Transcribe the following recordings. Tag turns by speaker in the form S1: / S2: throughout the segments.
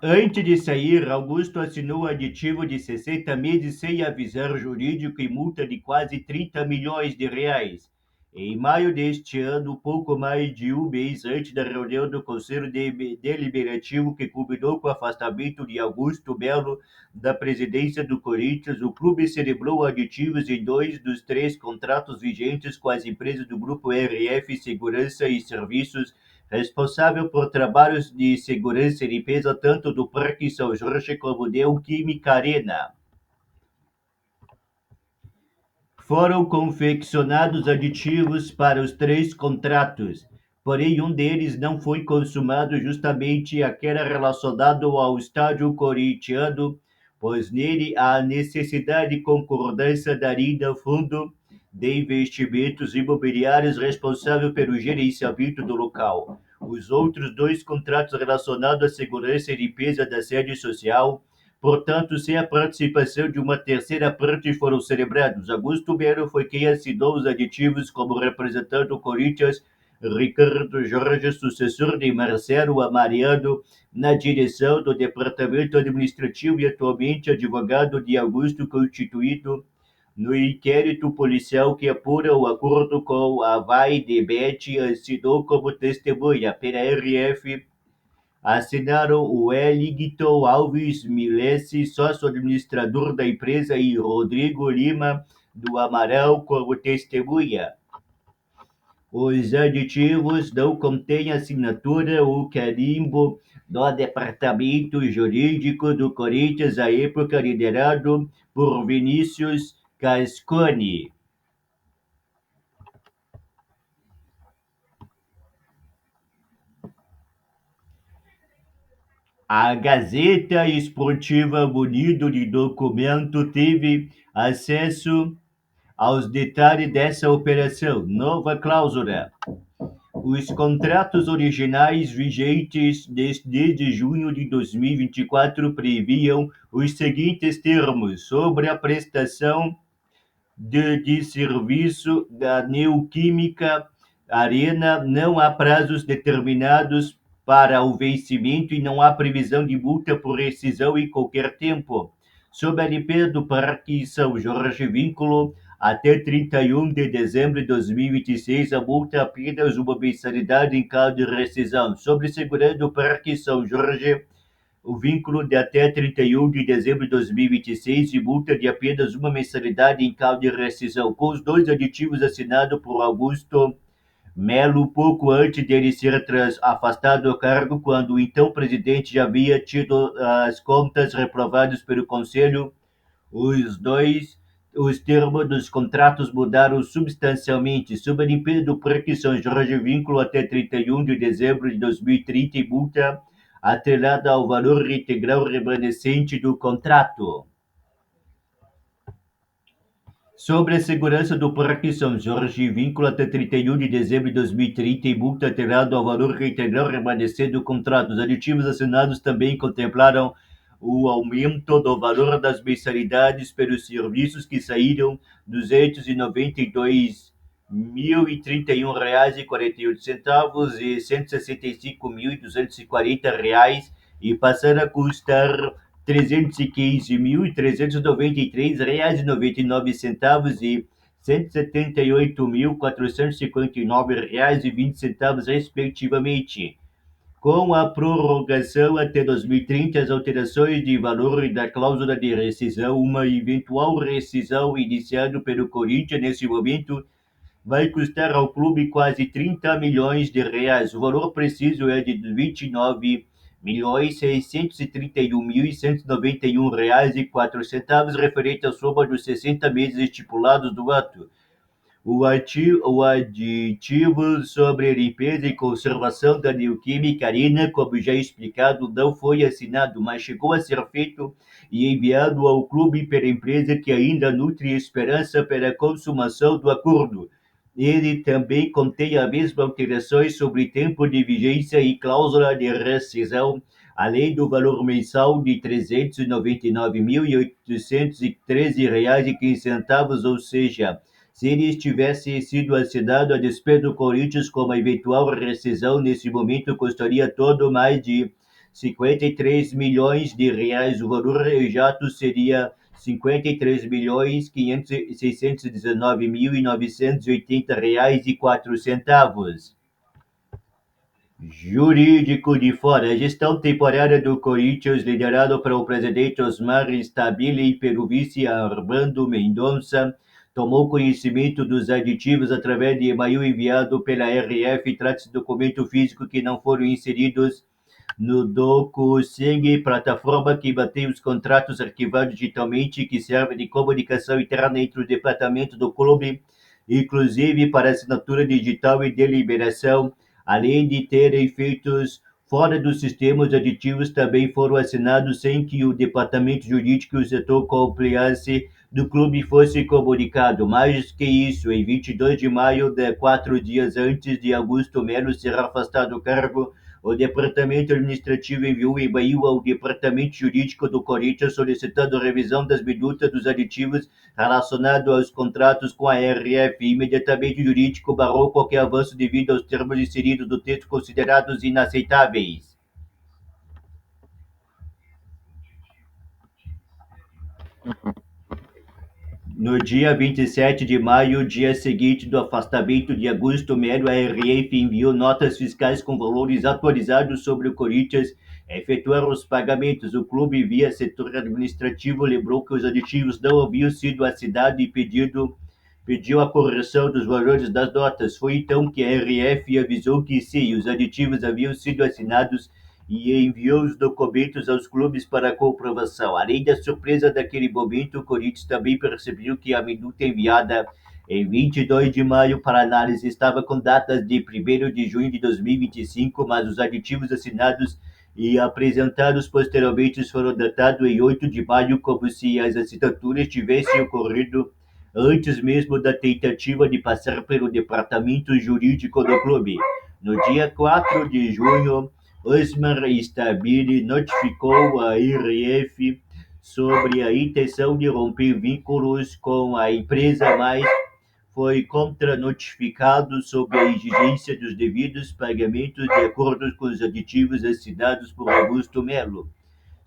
S1: Antes de sair, Augusto assinou aditivo de 60 meses sem avisar jurídico e multa de quase 30 milhões de reais. Em maio deste ano, pouco mais de um mês antes da reunião do Conselho Deliberativo que culminou com o afastamento de Augusto Melo da presidência do Corinthians, o clube celebrou aditivos em dois dos três contratos vigentes com as empresas do Grupo RF Segurança e Serviços, responsável por trabalhos de segurança e limpeza tanto do Parque São Jorge como da Neoquímica Arena. Foram confeccionados aditivos para os três contratos, porém um deles não foi consumado, justamente aquele relacionado ao estádio corintiano, pois nele há necessidade de concordância da Arena Fundo de Investimentos Imobiliários responsável pelo gerenciamento do local. Os outros dois contratos relacionados à segurança e limpeza da sede social, portanto, sem a participação de uma terceira parte, foram celebrados. Augusto Melo foi quem assinou os aditivos como representante do Corinthians, Ricardo Jorge, sucessor de Marcelo Amariano, na direção do Departamento Administrativo e atualmente advogado de Augusto, constituído no inquérito policial que apura o acordo com a Vai de Bet, assinou como testemunha pela RF. Assinaram o Wellington Alves Milesi, sócio-administrador da empresa, e Rodrigo Lima do Amaral como testemunha. Os aditivos não contêm assinatura ou carimbo do Departamento Jurídico do Corinthians, à época liderado por Vinícius Casconi. A Gazeta Esportiva, munido de documento, teve acesso aos detalhes dessa operação. Nova cláusula. Os contratos originais vigentes desde junho de 2024 previam os seguintes termos sobre a prestação de serviço da Neoquímica Arena. Não há prazos determinados para o vencimento e não há previsão de multa por rescisão em qualquer tempo. Sob a limpeza do Parque São Jorge, vínculo até 31 de dezembro de 2026, a multa é apenas uma mensalidade em caso de rescisão. Sobre segurança do Parque São Jorge, o vínculo de até 31 de dezembro de 2026 e multa de apenas uma mensalidade em caso de rescisão, com os dois aditivos assinados por Augusto Melo pouco antes de ele ser afastado do cargo, quando o então presidente já havia tido as contas reprovadas pelo Conselho. Os termos dos contratos mudaram substancialmente. Sob a limpeza do Parque São Jorge, vínculo até 31 de dezembro de 2030 e multa atrelada ao valor integral remanescente do contrato. Sobre a segurança do Parque São Jorge, vínculo até 31 de dezembro de 2030 e multa atrelada ao valor integral remanescente do contrato. Os aditivos assinados também contemplaram o aumento do valor das mensalidades pelos serviços que saíram R$ 292.031,48 e R$ 165.240 e passaram a custar R$ 315.393,99 e R$ 178.459,20, respectivamente. Com a prorrogação até 2030, as alterações de valor da cláusula de rescisão, uma eventual rescisão iniciada pelo Corinthians nesse momento vai custar ao clube quase 30 milhões de reais. O valor preciso é de 29.631.191,04, referente à soma dos 60 meses estipulados do ato. O aditivo sobre limpeza e conservação da Neoquímica Arena, como já explicado, não foi assinado, mas chegou a ser feito e enviado ao clube pela empresa, que ainda nutre esperança pela consumação do acordo. Ele também contém as mesmas alterações sobre tempo de vigência e cláusula de rescisão, além do valor mensal de R$ 399.813,15, ou seja, se ele tivesse sido assinado a despeito do Corinthians, como a eventual rescisão nesse momento custaria todo mais de R$ 53 milhões. O valor exato seria R$ 53.619.980,04. Jurídico de fora. A gestão temporária do Corinthians, liderado pelo presidente Osmar Stabile e pelo vice Armando Mendonça, tomou conhecimento dos aditivos através de e-mail enviado pela RF. Trata-se de documento físico que não foram inseridos no DocuSign, plataforma que mantém os contratos arquivados digitalmente, que serve de comunicação interna entre o departamento do clube, inclusive para assinatura digital e deliberação. Além de terem feitos fora do sistema, os aditivos também foram assinados sem que o departamento jurídico e o setor compliance do clube fosse comunicado. Mais que isso, em 22 de maio, 4 dias antes de Augusto Melo ser afastado do cargo, o departamento administrativo enviou um e-mail ao departamento jurídico do Corinthians solicitando revisão das minutas dos aditivos relacionados aos contratos com a RF. Imediatamente o jurídico barrou qualquer avanço devido aos termos inseridos no texto considerados inaceitáveis. No dia 27 de maio, dia seguinte do afastamento de Augusto Melo, a RF enviou notas fiscais com valores atualizados sobre o Corinthians efetuar os pagamentos. O clube, via setor administrativo, lembrou que os aditivos não haviam sido assinados e pediu a correção dos valores das notas. Foi então que a RF avisou que sim, os aditivos haviam sido assinados e enviou os documentos aos clubes para comprovação. Além da surpresa daquele momento, o Corinthians também percebeu que a minuta enviada em 22 de maio para análise estava com datas de 1º de junho de 2025, mas os aditivos assinados e apresentados posteriormente foram datados em 8 de maio, como se as assinaturas tivessem ocorrido antes mesmo da tentativa de passar pelo departamento jurídico do clube. No dia 4 de junho, Osmar Stabile notificou a RF sobre a intenção de romper vínculos com a empresa, mas foi contra-notificado sobre a exigência dos devidos pagamentos de acordo com os aditivos assinados por Augusto Melo.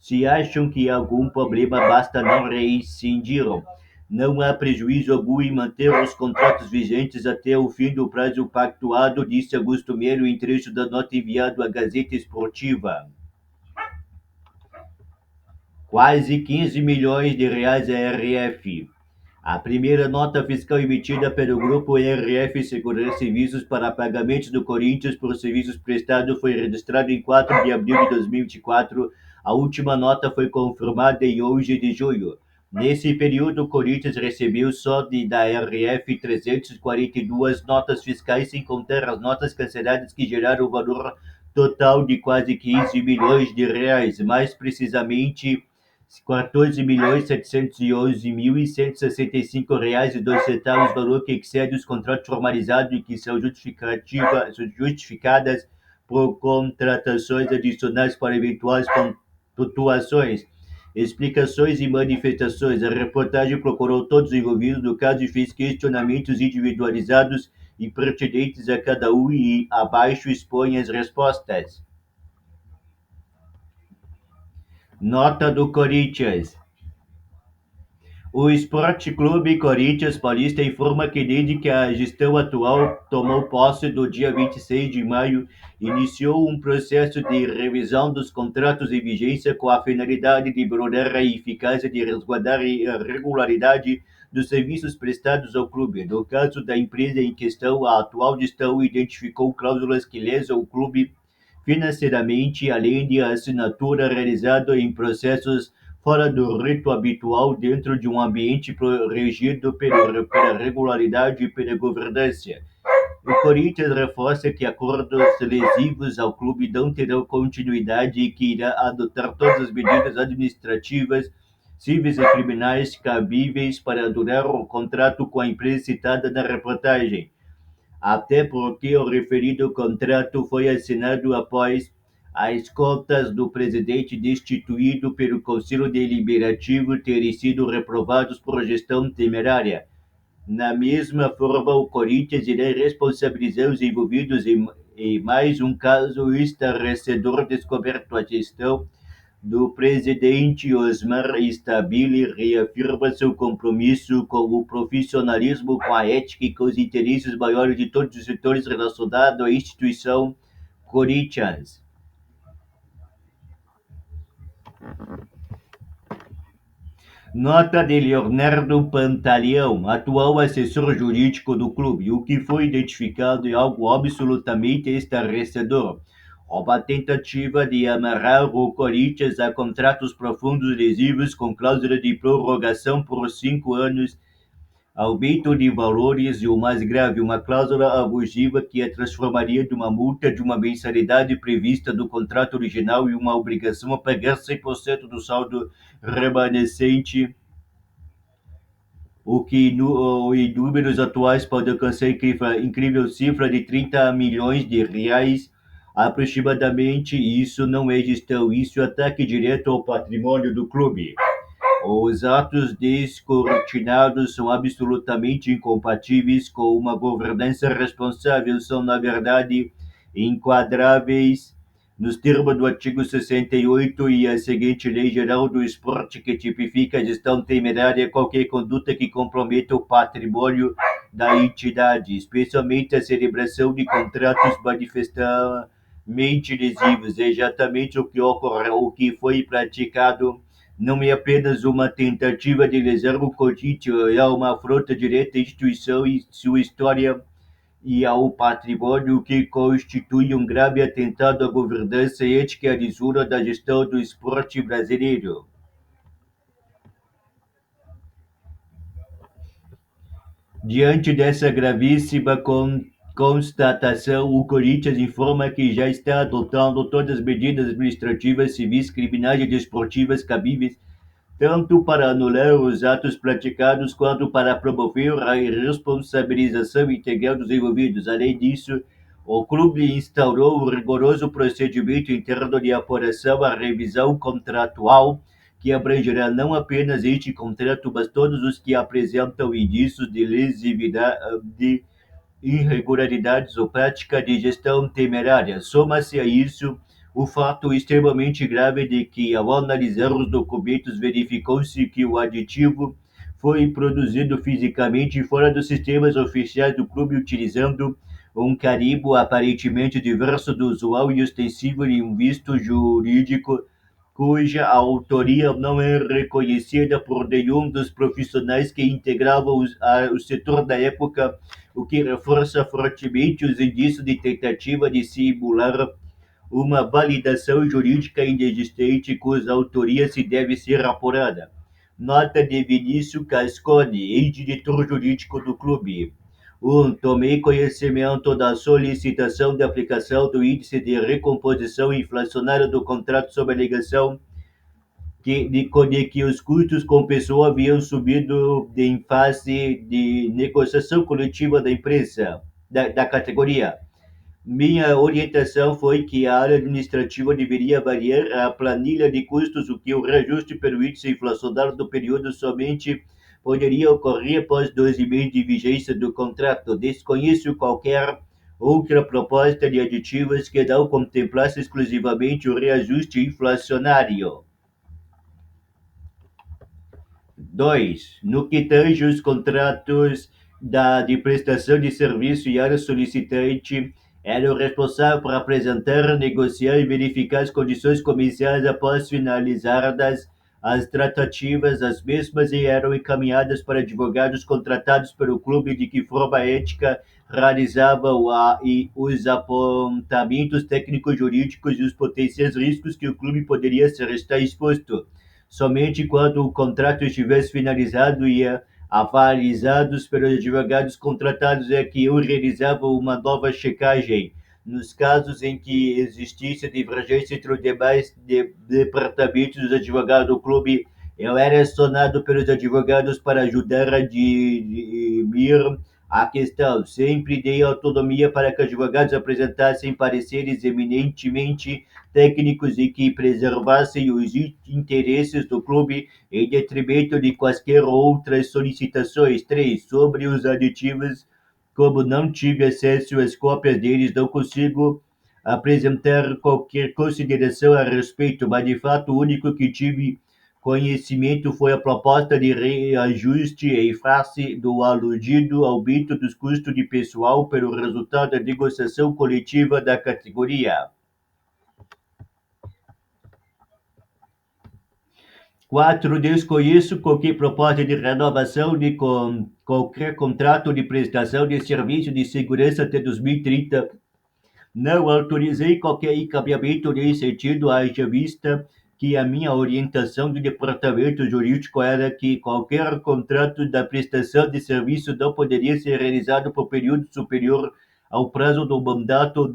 S1: Se acham que há algum problema, basta não rescindiram. Não há prejuízo algum em manter os contratos vigentes até o fim do prazo pactuado, disse Augusto Melo em trecho da nota enviado à Gazeta Esportiva. Quase R$ 15 milhões à RF. A primeira nota fiscal emitida pelo Grupo RF Segurança e Serviços para pagamentos do Corinthians por serviços prestados foi registrada em 4 de abril de 2024. A última nota foi confirmada em 11 de junho. Nesse período, o Corinthians recebeu só da RF 342 notas fiscais, sem contar as notas canceladas que geraram o valor total de quase R$ 15 milhões, mais precisamente R$ 14.711.165,02, valor que excede os contratos formalizados e que são justificadas por contratações adicionais para eventuais pontuações, explicações e manifestações. A reportagem procurou todos os envolvidos no caso e fez questionamentos individualizados e pertinentes a cada um, e abaixo expõe as respostas. Nota do Corinthians. O Esporte Clube Corinthians Paulista informa que desde que a gestão atual tomou posse do dia 26 de maio, iniciou um processo de revisão dos contratos em vigência com a finalidade de burlar a eficácia de resguardar a regularidade dos serviços prestados ao clube. No caso da empresa em questão, a atual gestão identificou cláusulas que lesam o clube financeiramente, além de assinatura realizada em processos fora do rito habitual dentro de um ambiente regido pela regularidade e pela governança. O Corinthians reforça que acordos lesivos ao clube não terão continuidade e que irá adotar todas as medidas administrativas, civis e criminais cabíveis para anular o contrato com a empresa citada na reportagem, até porque o referido contrato foi assinado após as contas do presidente destituído pelo Conselho Deliberativo terem sido reprovados por gestão temerária. Na mesma forma, o Corinthians irá responsabilizar os envolvidos e mais um caso estarrecedor descoberto. A gestão do presidente Osmar Stabile reafirma seu compromisso com o profissionalismo, com a ética e com os interesses maiores de todos os setores relacionados à instituição Corinthians. Nota de Leonardo Pantaleão, atual assessor jurídico do clube. O que foi identificado é algo absolutamente estarrecedor. Uma tentativa de amarrar o Corinthians a contratos profundos lesivos com cláusula de prorrogação por 5 anos, aumento de valores e o mais grave, uma cláusula abusiva que a transformaria de uma multa de uma mensalidade prevista do contrato original em uma obrigação a pagar 100% do saldo remanescente, o que em números atuais pode alcançar a incrível cifra de 30 milhões de reais aproximadamente. Isso não é gestão, isso é ataque direto ao patrimônio do clube. Os atos descortinados são absolutamente incompatíveis com uma governança responsável, são, na verdade, enquadráveis nos termos do artigo 68 e a seguinte Lei Geral do Esporte, que tipifica a gestão temerária qualquer conduta que comprometa o patrimônio da entidade, especialmente a celebração de contratos manifestamente lesivos. É exatamente o que ocorreu, o que foi praticado. Não é apenas uma tentativa de lesar o Corinthians, é uma afronta direta à instituição e sua história e ao patrimônio, que constitui um grave atentado à governança ética e à lisura da gestão do esporte brasileiro. Diante dessa gravíssima constatação, o Corinthians informa que já está adotando todas as medidas administrativas, civis, criminais e desportivas cabíveis, tanto para anular os atos praticados quanto para promover a responsabilização integral dos envolvidos. Além disso, o clube instaurou um rigoroso procedimento interno de apuração à revisão contratual, que abrangerá não apenas este contrato, mas todos os que apresentam indícios de lesividade, de irregularidades ou prática de gestão temerária. Soma-se a isso o fato extremamente grave de que, ao analisar os documentos, verificou-se que o aditivo foi produzido fisicamente fora dos sistemas oficiais do clube, utilizando um carimbo aparentemente diverso do usual e ostensivo em um visto jurídico cuja autoria não é reconhecida por nenhum dos profissionais que integravam o setor da época, o que reforça fortemente os indícios de tentativa de simular uma validação jurídica inexistente, cuja autoria se deve ser apurada. Nota de Vinícius Cascone, ex-diretor jurídico do clube. 1. Tomei conhecimento da solicitação de aplicação do índice de recomposição inflacionária do contrato sob a alegação de que os custos com pessoa haviam subido em face de negociação coletiva da empresa, da categoria. Minha orientação foi que a área administrativa deveria avaliar a planilha de custos, o que o reajuste pelo índice inflacionário do período somente poderia ocorrer após 12 meses de vigência do contrato. Desconheço qualquer outra proposta de aditivos que não contemplasse exclusivamente o reajuste inflacionário. 2. No que tange os contratos de prestação de serviço e área solicitante, era o responsável por apresentar, negociar e verificar as condições comerciais após finalizadas as tratativas. As mesmas eram encaminhadas para advogados contratados pelo clube, de que forma ética realizavam os apontamentos técnico-jurídicos e os potenciais riscos que o clube poderia estar exposto. Somente quando o contrato estivesse finalizado e avalizados pelos advogados contratados é que eu realizava uma nova checagem. Nos casos em que existisse divergência entre os demais departamentos dos advogados do clube, eu era acionado pelos advogados para ajudar a dirimir a questão. Sempre dei autonomia para que os advogados apresentassem pareceres eminentemente técnicos e que preservassem os interesses do clube em detrimento de quaisquer outras solicitações. 3. Sobre os aditivos, Como não tive acesso às cópias deles, não consigo apresentar qualquer consideração a respeito, mas de fato o único que tive conhecimento foi a proposta de reajuste em face do aludido aumento dos custos de pessoal pelo resultado da negociação coletiva da categoria. 4. Desconheço qualquer proposta de renovação de qualquer contrato de prestação de serviço de segurança até 2030. Não autorizei qualquer encaminhamento nesse sentido, haja vista que a minha orientação do departamento jurídico era que qualquer contrato da prestação de serviço não poderia ser realizado por período superior ao prazo do mandato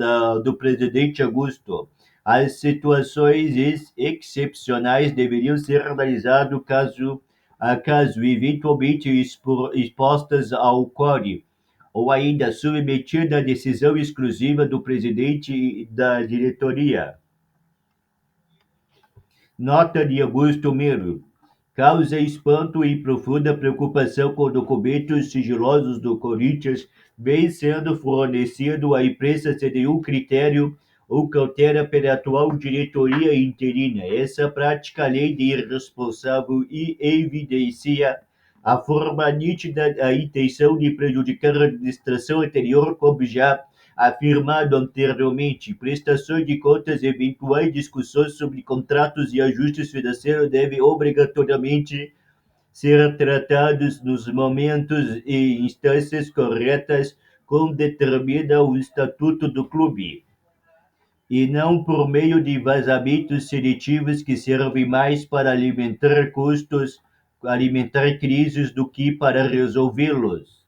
S1: do presidente Augusto. As situações excepcionais deveriam ser analisadas caso a caso, eventualmente expostas ao CORE ou ainda submetida à decisão exclusiva do presidente e da diretoria. Nota de Augusto Melo. Causa espanto e profunda preocupação com documentos sigilosos do Corinthians vem sendo fornecido à imprensa sem nenhum critério ou cautela pela atual diretoria interina. Essa prática, além de irresponsável, e evidencia a forma nítida da intenção de prejudicar a administração anterior, como já afirmado anteriormente. Prestações de contas e eventuais discussões sobre contratos e ajustes financeiros devem obrigatoriamente ser tratados nos momentos e instâncias corretas, como determina o estatuto do clube, e não por meio de vazamentos seletivos que servem mais para alimentar crises do que para resolvê-los.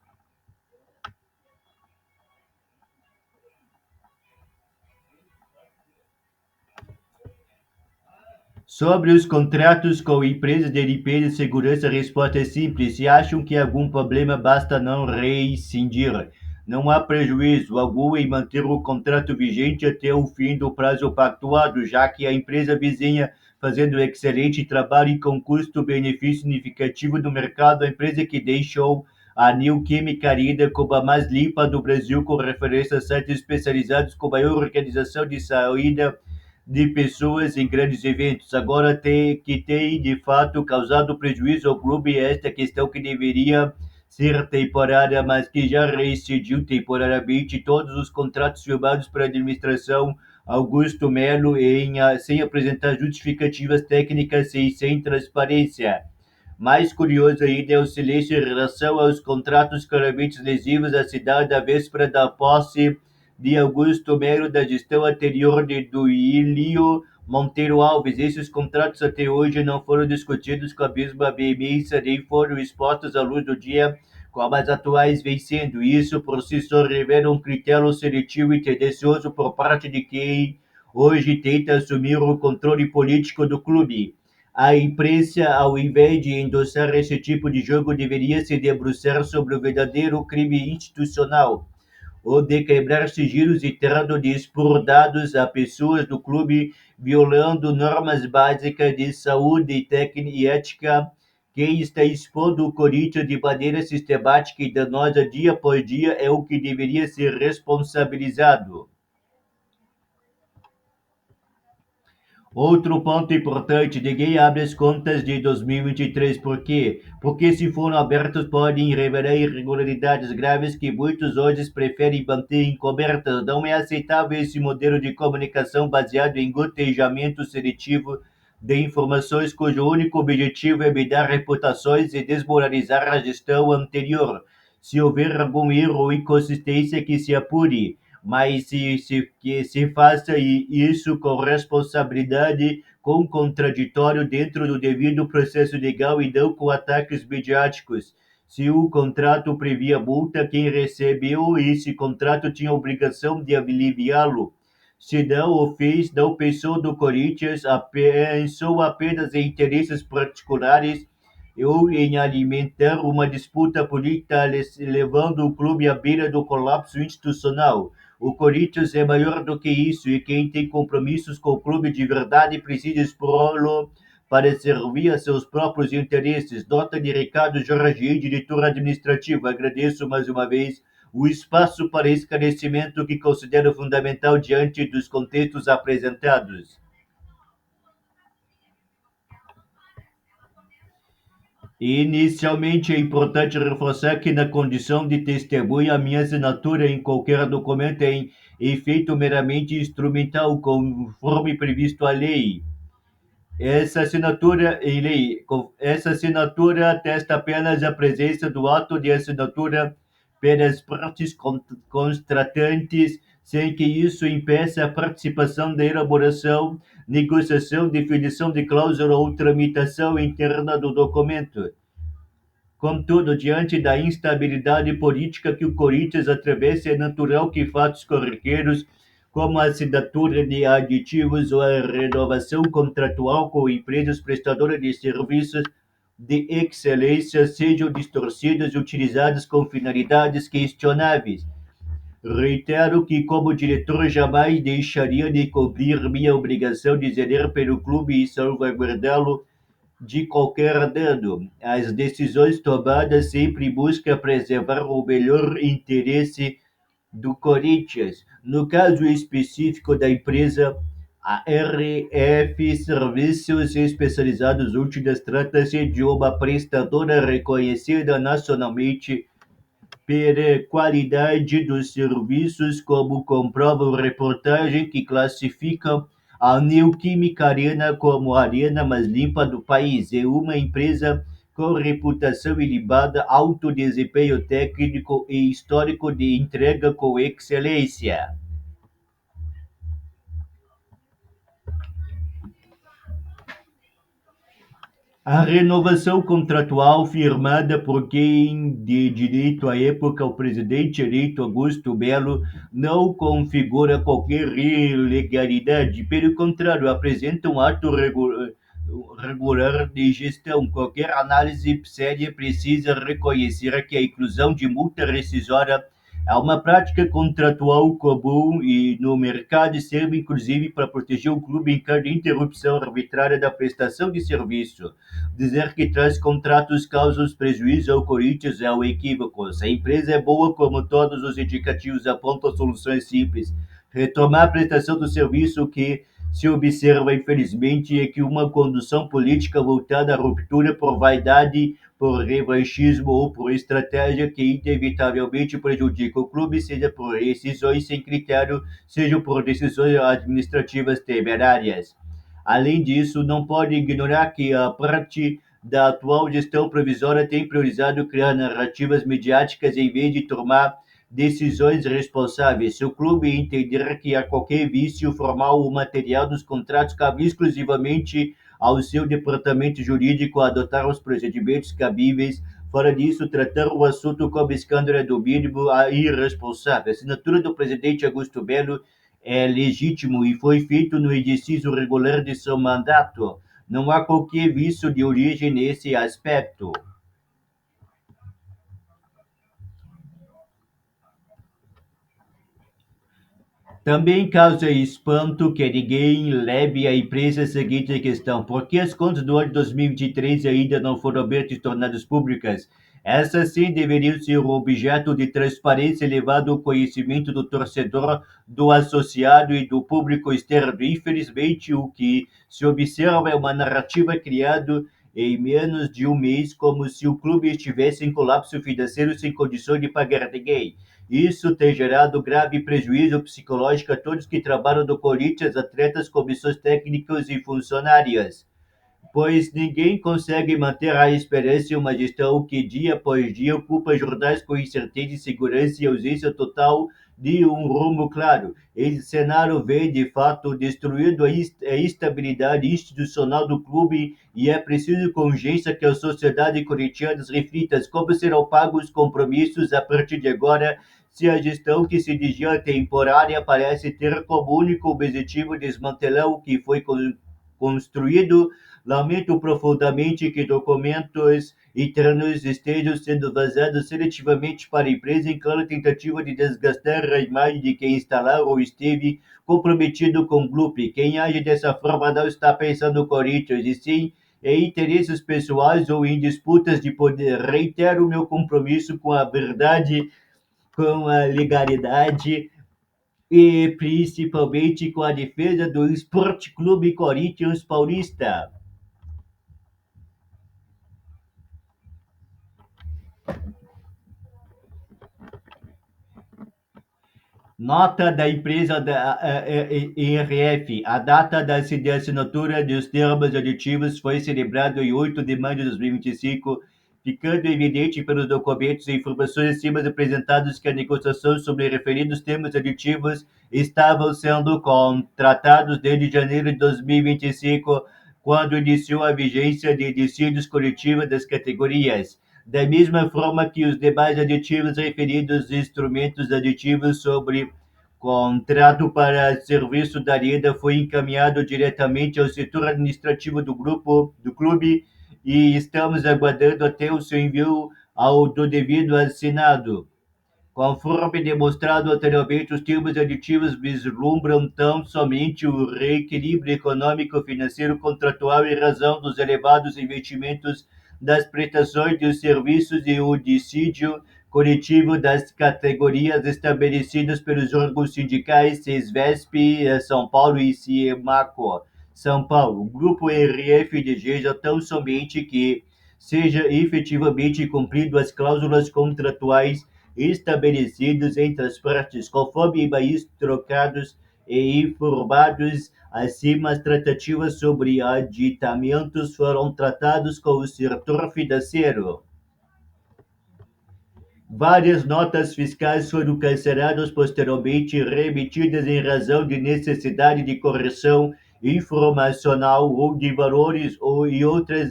S1: Sobre os contratos com empresas de limpeza e segurança, a resposta é simples. Se acham que há algum problema, basta não rescindir. Não há prejuízo algum em manter o contrato vigente até o fim do prazo pactuado, já que a empresa vizinha fazendo um excelente trabalho e com custo-benefício significativo no mercado, a empresa que deixou a New Química Arena como a mais limpa do Brasil, com referência a sites especializados com maior organização de saída de pessoas em grandes eventos. Agora tem de fato causado prejuízo ao clube esta questão que deveria ser temporária, mas que já rescindiu temporariamente todos os contratos firmados pela administração Augusto Melo sem apresentar justificativas técnicas e sem transparência. Mais curioso ainda é o silêncio em relação aos contratos claramente lesivos assinados à véspera da posse de Augusto Melo da gestão anterior de Duílio Monteiro Alves. Esses contratos até hoje não foram discutidos com a mesma veemência nem foram expostos à luz do dia como as atuais vêm sendo. Isso por si só revela um critério seletivo e tendencioso por parte de quem hoje tenta assumir o controle político do clube. A imprensa, ao invés de endossar esse tipo de jogo, deveria se debruçar sobre o verdadeiro crime institucional, ou de quebrar sigilos e tendo de expor dados a pessoas do clube, violando normas básicas de saúde, técnica e ética. Quem está expondo o Corinthians de maneira sistemática e danosa dia após dia é o que deveria ser responsabilizado. Outro ponto importante, ninguém abre as contas de 2023. Por quê? Porque se foram abertas podem revelar irregularidades graves que muitos hoje preferem manter encobertas. Não é aceitável esse modelo de comunicação baseado em gotejamento seletivo de informações cujo único objetivo é dar reputações e desmoralizar a gestão anterior. Se houver algum erro ou inconsistência, que se apure, mas que se faça isso com responsabilidade, com contraditório dentro do devido processo legal e não com ataques mediáticos. Se o contrato previa multa, quem recebeu esse contrato tinha a obrigação de aliviá-lo. Se não o fez, não pensou no Corinthians, pensou apenas em interesses particulares ou em alimentar uma disputa política, levando o clube à beira do colapso institucional. O Corinthians é maior do que isso e quem tem compromissos com o clube de verdade precisa expô-lo para servir a seus próprios interesses. Nota de Ricardo Jorge, diretor administrativo. Agradeço mais uma vez o espaço para esclarecimento que considero fundamental diante dos contextos apresentados. Inicialmente, é importante reforçar que, na condição de testemunha, a minha assinatura em qualquer documento é em efeito meramente instrumental, conforme previsto a lei. Essa assinatura atesta apenas a presença do ato de assinatura pelas partes contratantes, sem que isso impeça a participação da elaboração, negociação, definição de cláusula ou tramitação interna do documento. Contudo, diante da instabilidade política que o Corinthians atravessa, é natural que fatos corriqueiros, como a assinatura de aditivos ou a renovação contratual com empresas prestadoras de serviços de excelência, sejam distorcidos e utilizados com finalidades questionáveis. Reitero que, como diretor, jamais deixaria de cumprir minha obrigação de zelar pelo clube e salvaguardá-lo de qualquer dano. As decisões tomadas sempre buscam preservar o melhor interesse do Corinthians. No caso específico da empresa, a RF Serviços Especializados Úteis, trata-se de uma prestadora reconhecida nacionalmente pela qualidade dos serviços, como comprovam reportagens que classificam a Neoquímica Arena como a arena mais limpa do país. É uma empresa com reputação ilibada, alto desempenho técnico e histórico de entrega com excelência. A renovação contratual firmada por quem de direito à época, o presidente eleito Augusto Belo, não configura qualquer ilegalidade, pelo contrário, apresenta um ato regular de gestão. Qualquer análise séria precisa reconhecer que a inclusão de multa rescisória é uma prática contratual comum e no mercado serve inclusive para proteger o clube em caso de interrupção arbitrária da prestação de serviço. Dizer que traz contratos causa prejuízo ao Corinthians é um equívoco. Se a empresa é boa, como todos os indicativos apontam soluções simples. Retomar a prestação do serviço que se observa, infelizmente, é que uma condução política voltada à ruptura por vaidade, por revanchismo ou por estratégia que inevitavelmente prejudica o clube, seja por decisões sem critério, seja por decisões administrativas temerárias. Além disso, não pode ignorar que a parte da atual gestão provisória tem priorizado criar narrativas midiáticas em vez de tomar decisões responsáveis. Se o clube entender que há qualquer vício formal ou material dos contratos, cabe exclusivamente ao seu departamento jurídico adotar os procedimentos cabíveis. Fora disso, tratar o assunto como escândalo é do mínimo a irresponsável. A assinatura do presidente Augusto Belo é legítimo e foi feito no exercício regular de seu mandato. Não há qualquer vício de origem nesse aspecto. Também causa espanto que ninguém leve à empresa a seguinte questão: por que as contas do ano de 2023 ainda não foram abertas e tornadas públicas? Essas sim deveriam ser objeto de transparência levado ao conhecimento do torcedor, do associado e do público externo. Infelizmente, o que se observa é uma narrativa criada em menos de um mês, como se o clube estivesse em colapso financeiro sem condições de pagar ninguém. Isso tem gerado grave prejuízo psicológico a todos que trabalham no Corinthians, atletas, comissões técnicas e funcionárias, pois ninguém consegue manter a esperança em uma gestão que dia após dia ocupa jornais com incerteza, insegurança e ausência total de um rumo claro. Esse cenário vem, de fato, destruindo a estabilidade institucional do clube e é preciso com urgência que a sociedade corintiana reflita como serão pagos os compromissos a partir de agora, se a gestão que se diz temporária parece ter como único objetivo desmantelar o que foi construído. Lamento profundamente que documentos internos estejam sendo vazados seletivamente para a empresa em clara tentativa de desgastar a imagem de quem está lá ou esteve comprometido com o clube. Quem age dessa forma não está pensando no Corinthians, e sim em interesses pessoais ou em disputas de poder. Reitero meu compromisso com a verdade com a legalidade e principalmente com a defesa do Esporte Clube Corinthians Paulista. Nota da empresa da IRF. A data da assinatura dos termos aditivos foi celebrada em 8 de maio de 2025, ficando evidente pelos documentos e informações acima apresentados que a negociação sobre referidos termos aditivos estavam sendo contratados desde janeiro de 2025, quando iniciou a vigência de dissídios coletivos das categorias. Da mesma forma que os demais aditivos referidos, instrumentos aditivos sobre contrato para serviço da lida foi encaminhado diretamente ao setor administrativo do clube e estamos aguardando até o seu envio ao do devido assinado. Conforme demonstrado anteriormente, os termos aditivos vislumbram tão somente o reequilíbrio econômico-financeiro contratual em razão dos elevados investimentos das prestações de serviços e o dissídio coletivo das categorias estabelecidas pelos órgãos sindicais SESVESP São Paulo e CIEMACO São Paulo. O Grupo RF deseja tão somente que seja efetivamente cumprido as cláusulas contratuais estabelecidos entre as partes, conforme meios trocados e informados acima, as tratativas sobre aditamentos foram tratados com o setor financeiro. Várias notas fiscais foram canceladas posteriormente remetidas em razão de necessidade de correção informacional ou de valores ou e outras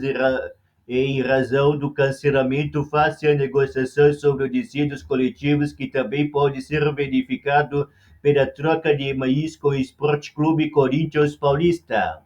S1: em razão do cancelamento face à negociação sobre os dissídios coletivos que também pode ser verificado pela troca de e-mails com o Esporte Clube Corinthians Paulista.